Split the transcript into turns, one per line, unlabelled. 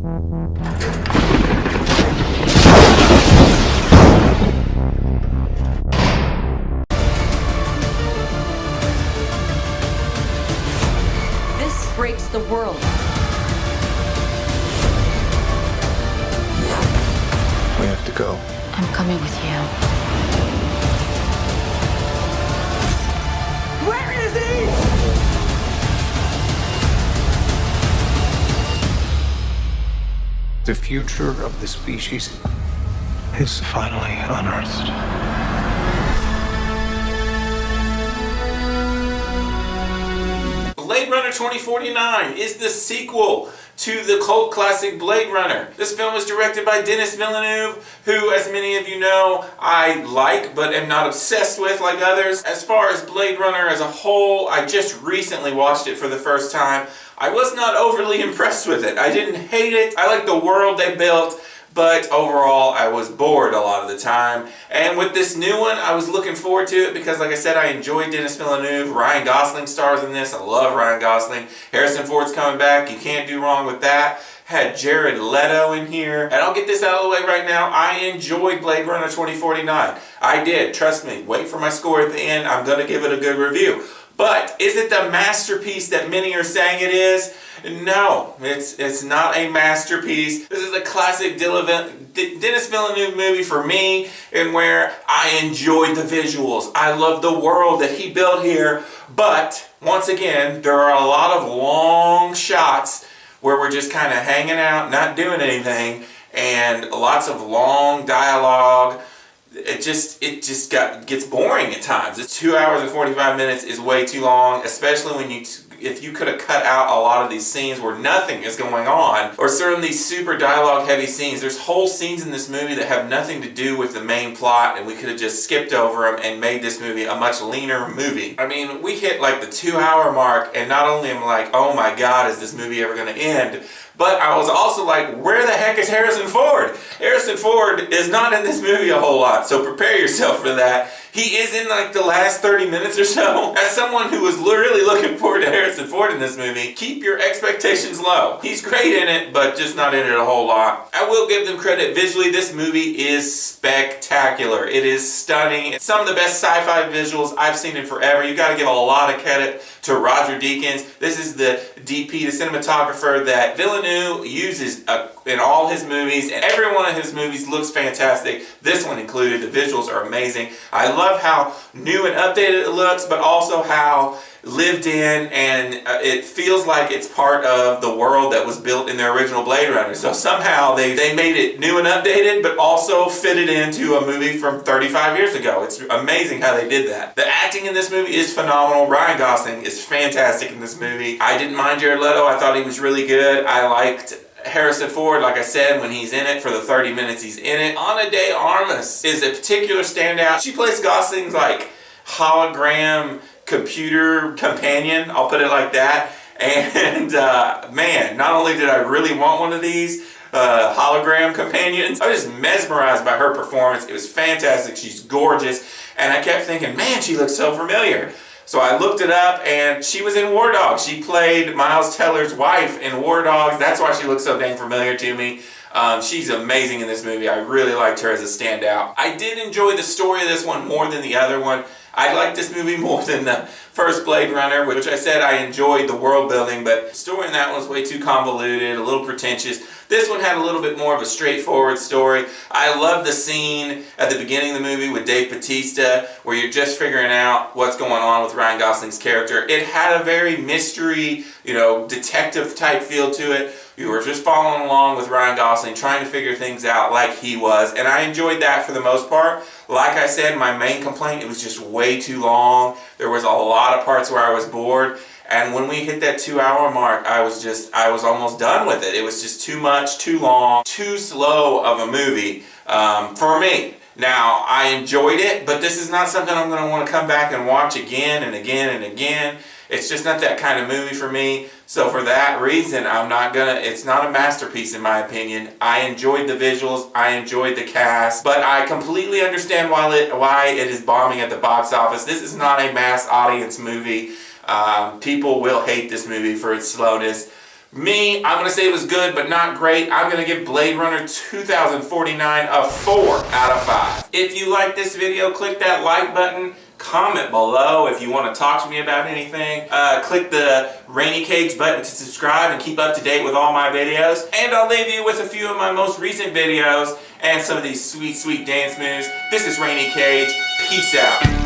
This breaks the world.
We have to go.
I'm coming with you.
Where is he?
The future of the species is finally unearthed.
Blade Runner 2049 is the sequel to the cult classic Blade Runner. This film was directed by Denis Villeneuve, who, as many of you know, I like but am not obsessed with like others. As far as Blade Runner as a whole, I just recently watched it for the first time. I was not overly impressed with it. I didn't hate it. I like the world they built, but overall I was bored a lot of the time. And with this new one, I was looking forward to it because, like I said, I enjoyed Denis Villeneuve. Ryan Gosling stars in this. I love Ryan Gosling. Harrison Ford's coming back. You can't do wrong with that. Had Jared Leto in here. And I'll get this out of the way right now. I enjoyed Blade Runner 2049. I did. Trust me. Wait for my score at the end. I'm going to give it a good review. But is it the masterpiece that many are saying it is? No, it's not a masterpiece. This is a classic Denis Villeneuve movie for me, and where I enjoyed the visuals. I love the world that he built here. But once again, there are a lot of long shots where we're just kind of hanging out, not doing anything, and lots of long dialogue. It just gets boring at times. It's 2 hours and 45 minutes is way too long, especially when if you could have cut out a lot of these scenes where nothing is going on, or some of these super dialogue heavy scenes. There's whole scenes in this movie that have nothing to do with the main plot, and we could have just skipped over them and made this movie a much leaner movie. I mean, we hit like the 2 hour mark, and not only am I like, oh my god, is this movie ever going to end? But I was also like, where the heck is Harrison Ford? Harrison Ford is not in this movie a whole lot, so prepare yourself for that. He is in like the last 30 minutes or so. As someone who was really looking forward to Harrison Ford in this movie, keep your expectations low. He's great in it, but just not in it a whole lot. I will give them credit. Visually, this movie is spectacular. It is stunning. It's some of the best sci-fi visuals I've seen in forever. You got to give a lot of credit to Roger Deakins. This is the DP, the cinematographer that Villeneuve uses in all his movies, and every one of his movies looks fantastic. This one included. The visuals are amazing. I love how new and updated it looks, but also how lived in, and it feels like it's part of the world that was built in the original Blade Runner. So somehow they made it new and updated, but also fit it into a movie from 35 years ago. It's amazing how they did that. The acting in this movie is phenomenal. Ryan Gosling is fantastic in this movie. I didn't mind Jared Leto. I thought he was really good. I liked Harrison Ford, like I said, when he's in it, for the 30 minutes he's in it. Ana de Armas is a particular standout. She plays Gosling's like hologram computer companion, I'll put it like that. And man, not only did I really want one of these hologram companions, I was just mesmerized by her performance. It was fantastic. She's gorgeous. And I kept thinking, man, she looks so familiar. So I looked it up, and she was in War Dogs. She played Miles Teller's wife in War Dogs. That's why she looks so dang familiar to me. She's amazing in this movie. I really liked her as a standout. I did enjoy the story of this one more than the other one. I liked this movie more than the first Blade Runner, which I said I enjoyed the world building, but the story in that one was way too convoluted, a little pretentious. This one had a little bit more of a straightforward story. I love the scene at the beginning of the movie with Dave Bautista, where you're just figuring out what's going on with Ryan Gosling's character. It had a very mystery, detective type feel to it. You were just following along with Ryan Gosling, trying to figure things out like he was, and I enjoyed that for the most part. Like I said, my main complaint, it was just way too long. There was a lot of parts where I was bored, and when we hit that 2 hour mark, I was almost done with it. It was just too much, too long, too slow of a movie for me. Now, I enjoyed it, but this is not something I'm going to want to come back and watch again and again and again. It's just not that kind of movie for me. So for that reason, it's not a masterpiece in my opinion. I enjoyed the visuals, I enjoyed the cast, but I completely understand why it is bombing at the box office. This is not a mass audience movie. People will hate this movie for its slowness. Me, I'm gonna say it was good, but not great. I'm gonna give Blade Runner 2049 a 4 out of 5. If you like this video, click that like button. Comment below if you want to talk to me about anything. Click the Rainy Cage button to subscribe and keep up to date with all my videos. And I'll leave you with a few of my most recent videos and some of these sweet, sweet dance moves. This is Rainy Cage. Peace out.